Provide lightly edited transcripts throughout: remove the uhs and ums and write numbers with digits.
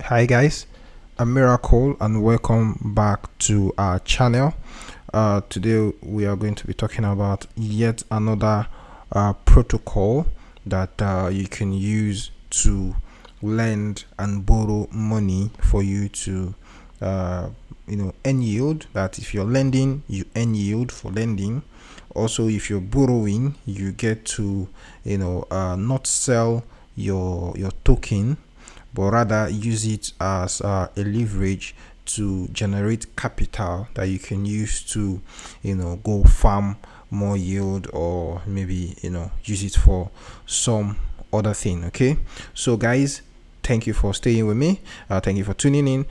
Hi guys, a miracle and welcome back to our channel. Today we are going to be talking about yet another protocol that you can use to lend and borrow money for you to earn yield. That if you're lending, you earn yield for lending. Also, if you're borrowing, you get to not sell your token, but rather use it as a leverage to generate capital that you can use to go farm more yield, or maybe use it for some other thing. Okay, so guys, thank you for staying with me. Thank you for tuning in.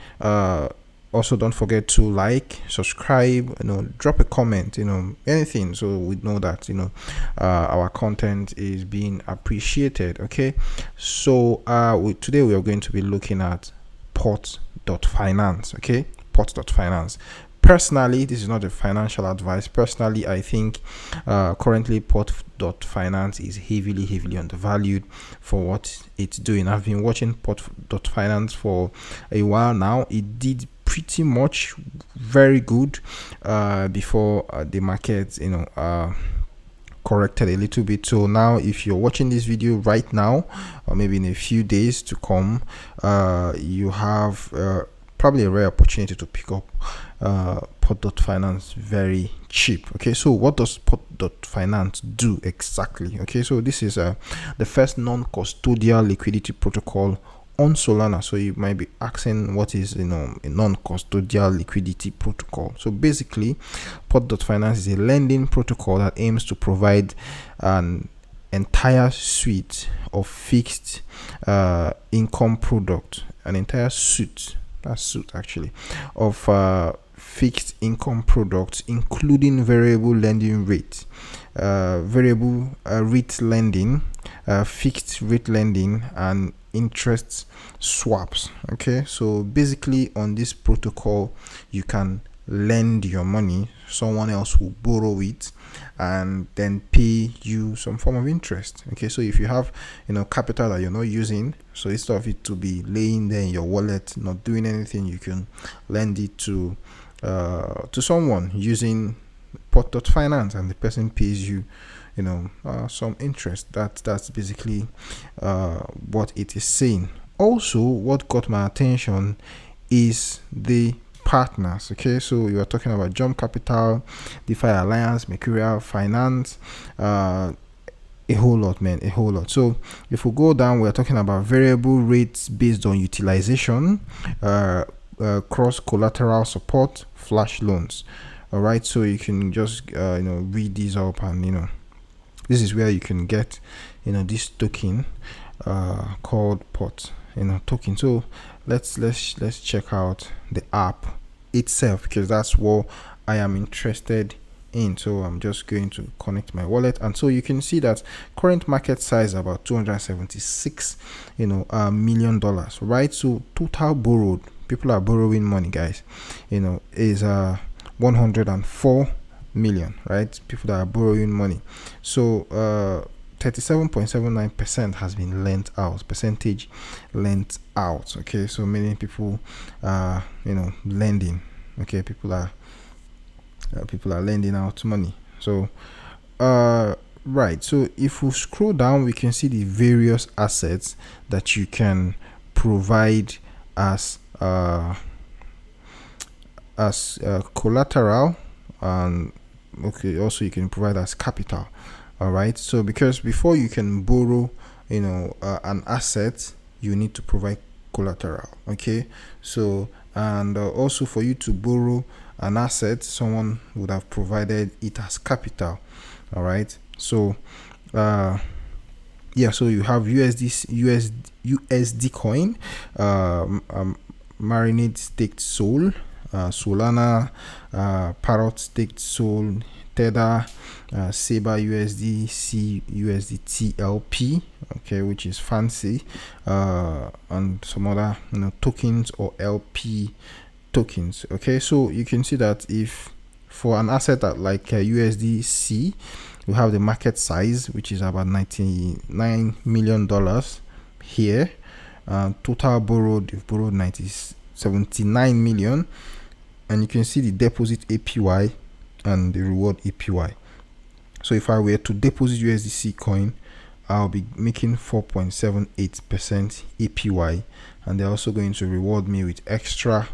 Also, don't forget to like, subscribe, drop a comment, anything, so we know that our content is being appreciated. Okay, so today we are going to be looking at port.finance. Okay, port.finance. Personally, this is not a financial advice. Personally, I think currently port.finance is heavily undervalued for what it's doing. I've been watching port.finance for a while now. It did pretty much very good before the market corrected a little bit. So now if you're watching this video right now, or maybe in a few days to come, you have probably a rare opportunity to pick up port.finance very cheap. Okay, so what does port.finance do exactly? Okay, so this is the first non-custodial liquidity protocol on Solana. So you might be asking, what is a non-custodial liquidity protocol? So basically, port.finance is a lending protocol that aims to provide an entire suite of fixed income product, an entire suite of fixed income products, including variable lending rate, variable rate lending, fixed rate lending, and interest swaps. Okay, so basically on this protocol you can lend your money, someone else will borrow it and then pay you some form of interest. Okay, so if you have capital that you're not using, so instead of it to be laying there in your wallet not doing anything, you can lend it to someone using port.finance, and the person pays you some interest. That's basically what it is saying. Also, what got my attention is the partners. Okay, so you are talking about Jump Capital, DeFi Alliance, Mercurial Finance, a whole lot, man, a whole lot. So if we go down, we're talking about variable rates based on utilization, cross collateral support, flash loans. All right, so you can just read these up, and this is where you can get this token called port token. So let's check out the app itself, because that's what I am interested in. So I'm just going to connect my wallet, and so you can see that current market size about $276 million, right? So total borrowed, people are borrowing money, guys, is 104 million, right? People that are borrowing money. So 37.79% has been lent out, percentage lent out. Okay, so many people are lending. Okay, people are lending out money. So right, so if we scroll down, we can see the various assets that you can provide as collateral, and okay, also you can provide as capital. All right, so because before you can borrow an asset, you need to provide collateral. Okay, so and also for you to borrow an asset, someone would have provided it as capital. All right, so yeah, so you have USD coin, Marinade staked Sol, Solana, Parrot staked Sol, Tether, Saber USD, CUSD TLP, okay, which is fancy, and some other tokens or LP tokens. Okay, so you can see that if for an asset like USDC, we have the market size, which is about $99 million here, Total borrowed, you've borrowed 79 million, and you can see the deposit APY and the reward APY. So if I were to deposit USDC coin, I'll be making 4.78% APY, and they're also going to reward me with extra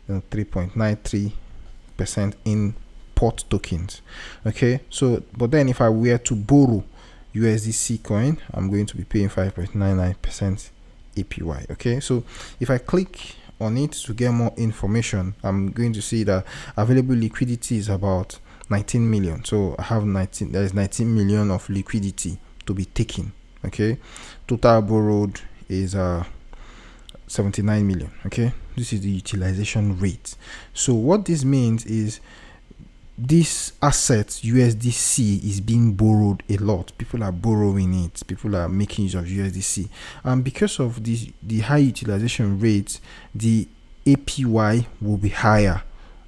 3.93% in port tokens. Okay, so but then if I were to borrow USDC coin, I'm going to be paying 5.99% APY. Okay, so if I click on it to get more information, I'm going to see that available liquidity is about 19 million. So I have 19, there is 19 million of liquidity to be taken. Okay, total borrowed is 79 million. Okay, this is the utilization rate. So what this means is this asset USDC is being borrowed a lot. People are borrowing it, people are making use of USDC, and because of this, the high utilization rate, the APY will be higher.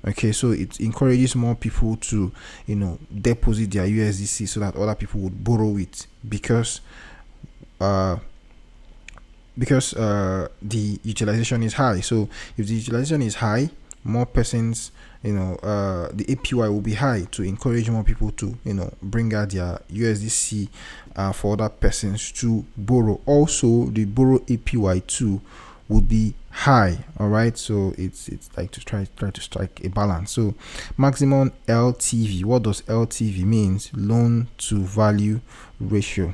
Okay, so it encourages more people to deposit their USDC so that other people would borrow it, because the utilization is high. So if the utilization is high, more persons, the APY will be high to encourage more people to bring out their USDC for other persons to borrow. Also, the borrow APY too would be high. All right, so it's like to try to strike a balance. So maximum LTV, what does LTV means? Loan to value ratio.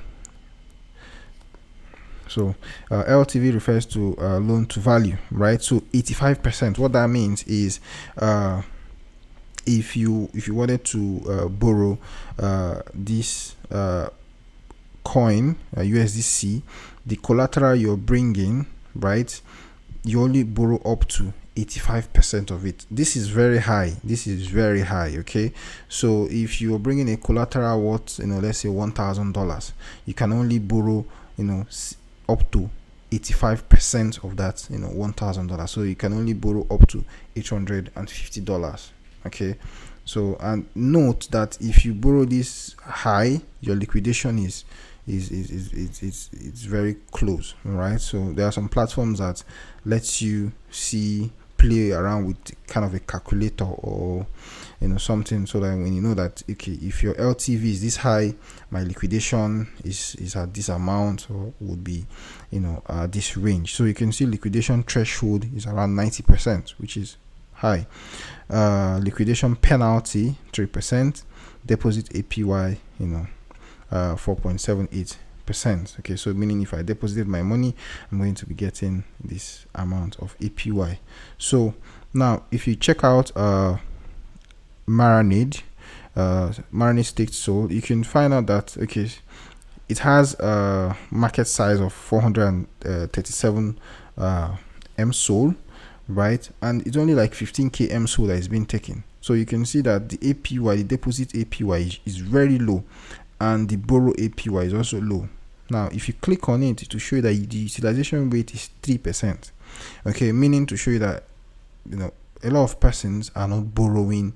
So LTV refers to loan to value, right? So 85%. What that means is if you wanted to borrow this coin, USDC, the collateral you're bringing, right, you only borrow up to 85% of it. This is very high. This is very high. Okay, so if you're bringing a collateral worth let's say $1,000, you can only borrow up to 85% of that $1,000. So you can only borrow up to $850. Okay, so and note that if you borrow this high, your liquidation is very close. All right, so there are some platforms that lets you play around with kind of a calculator or something, so that when you know that okay, if your LTV is this high, my liquidation is at this amount, or would be this range. So you can see liquidation threshold is around 90%, which is high. Liquidation penalty 3%, deposit APY 4.78%. okay, so meaning if I deposited my money, I'm going to be getting this amount of APY. So now if you check out Marinade Staked Sol, you can find out that okay, it has a market size of 437 M SOL, right, and it's only like 15k M SOL that is being taken. So you can see that the APY, the deposit APY is very low, and the borrow APY is also low. Now if you click on it to show you that the utilization rate is 3%, okay, meaning to show you that a lot of persons are not borrowing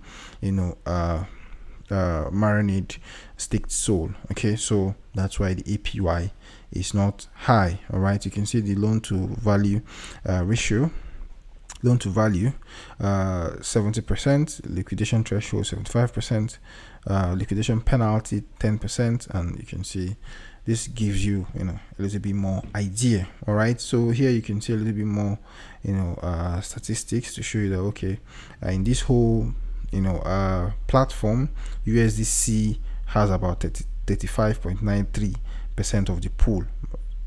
Marinade Staked Sol. Okay, so that's why the APY is not high. All right, you can see the loan to value ratio, loan to value 70%, liquidation threshold 75%, liquidation penalty 10%, and you can see this gives you a little bit more idea. All right, so here you can see a little bit more statistics to show you that okay, in this whole platform, USDC has about 35.93% of the pool.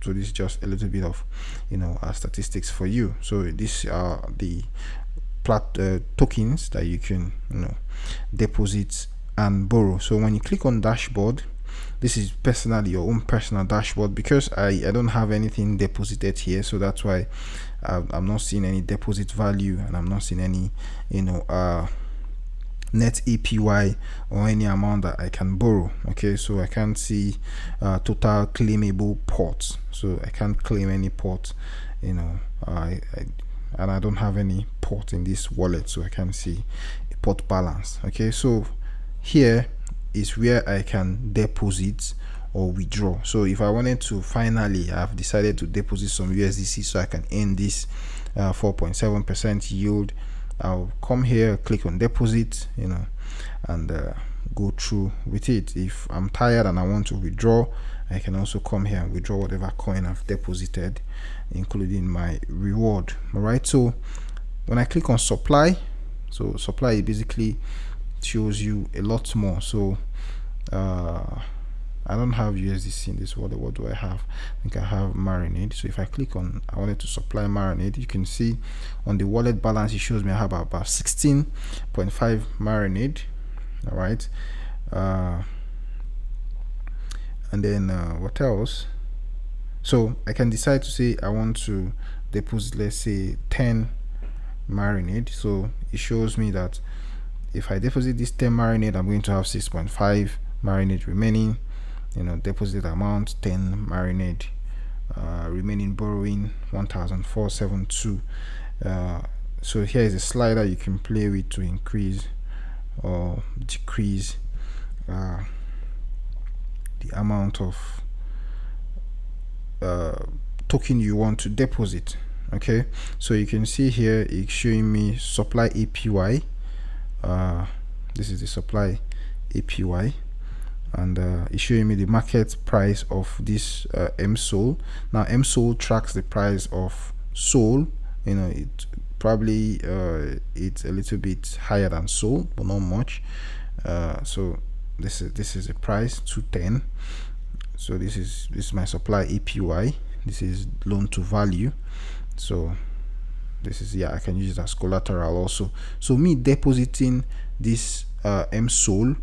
So this is just a little bit of statistics for you. So these are the tokens that you can deposit and borrow. So when you click on dashboard, this is personally your own personal dashboard, because I don't have anything deposited here, so that's why I'm not seeing any deposit value, and I'm not seeing any net APY or any amount that I can borrow. Okay, so I can't see total claimable ports, so I can't claim any port. And I don't have any port in this wallet, so I can't see a port balance. Okay, so here is where I can deposit or withdraw. So if I wanted to, finally I've decided to deposit some USDC so I can earn this 4.7% yield, I'll come here, click on deposit, and go through with it. If I'm tired and I want to withdraw, I can also come here and withdraw whatever coin I've deposited, including my reward. All right, so when I click on supply, so supply basically shows you a lot more. So I don't have USDC in this wallet. What do I have? I think I have marinade. So if I click on, I wanted to supply marinade, you can see on the wallet balance it shows me I have about 16.5 marinade. All right, and then what else? So I can decide to say I want to deposit, let's say 10 marinade. So it shows me that if I deposit this 10 marinade, I'm going to have 6.5 marinade remaining. Deposit amount 10 marinade, remaining borrowing 1,472. So here is a slider you can play with to increase or decrease the amount of token you want to deposit. Okay, so you can see here it's showing me supply APY. This is the supply APY, and it's showing me the market price of this MSOL. Now MSOL tracks the price of SOL. It probably it's a little bit higher than SOL, but not much. So this is the price 210. So this is my supply APY. This is loan to value. So this is, I can use it as collateral also. So me depositing this MSOL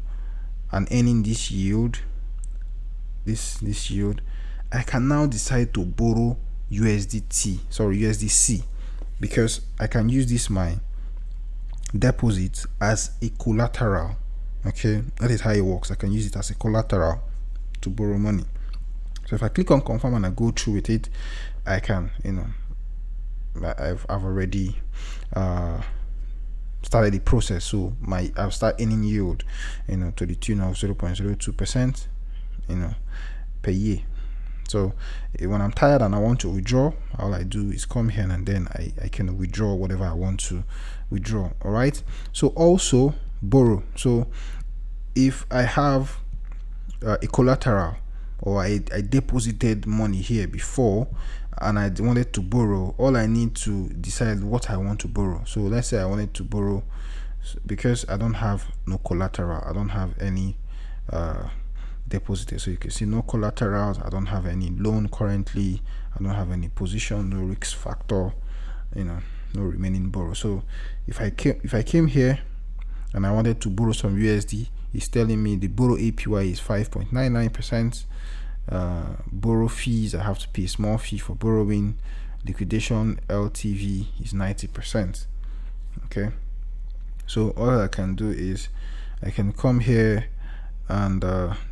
and earning this yield, this yield, I can now decide to borrow USDC, because I can use this my deposit as a collateral. Okay, that is how it works. I can use it as a collateral to borrow money. So if I click on confirm and I go through with it, I can, I've already started the process. So I'll start earning yield, to the tune of 0.02%, per year. So when I'm tired and I want to withdraw, all I do is come here and then I can withdraw whatever I want to withdraw. All right. So also borrow. So if I have a collateral, or I deposited money here before and I wanted to borrow, all I need to decide what I want to borrow. So let's say I wanted to borrow, because I don't have no collateral, I don't have any deposited. So you can see no collaterals, I don't have any loan currently, I don't have any position, no risk factor, no remaining borrow. So if I came here and I wanted to borrow some USD, it's telling me the borrow APY is 5.99%. Borrow fees, I have to pay a small fee for borrowing. Liquidation LTV is 90%. Okay, so all I can do is I can come here and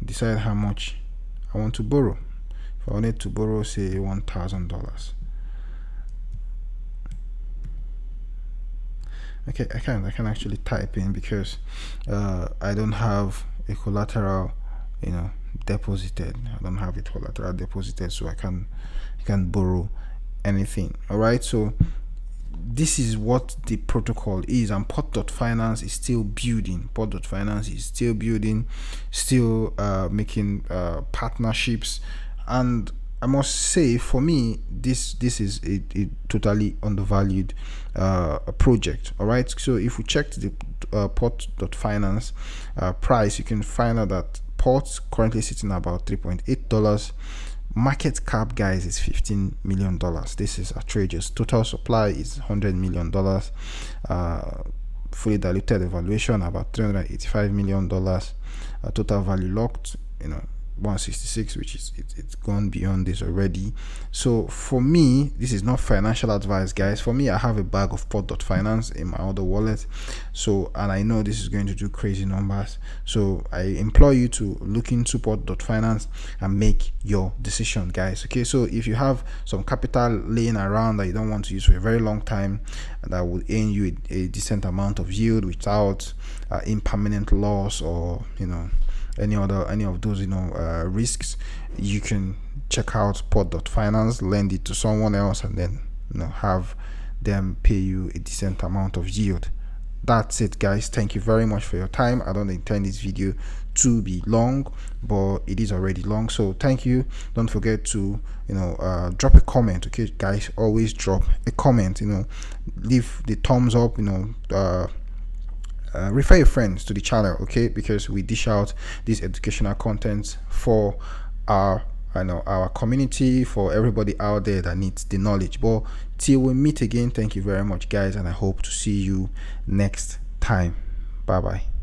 decide how much I want to borrow. If I wanted to borrow, say $1,000, okay, I can actually type in, because I don't have a collateral deposited. I don't have a collateral deposited, so I can borrow anything. All right, so this is what the protocol is, and port.finance is still building. Port.finance is still building, still making partnerships, and I must say, for me, this is a totally undervalued project. All right, so if we check the port.finance price, you can find out that Port's currently sitting about $3.8. Market cap, guys, is $15 million. This is outrageous. Total supply is $100 million. Fully diluted evaluation about $385 million. Total value locked, 166, which is it's gone beyond this already. So for me, this is not financial advice, guys. For me, I have a bag of port.finance in my other wallet, so, and I know this is going to do crazy numbers, so I implore you to look into port.finance and make your decision, guys. Okay, so if you have some capital laying around that you don't want to use for a very long time, that will earn you a decent amount of yield without impermanent loss, or any of those risks, you can check out port.finance, lend it to someone else, and then have them pay you a decent amount of yield. That's it, guys. Thank you very much for your time. I don't intend this video to be long, but it is already long, so thank you. Don't forget to drop a comment. Okay, guys, always drop a comment. Leave the thumbs up. Refer your friends to the channel, okay, because we dish out this educational content for our community, for everybody out there that needs the knowledge. But till we meet again, thank you very much, guys, and I hope to see you next time. Bye bye.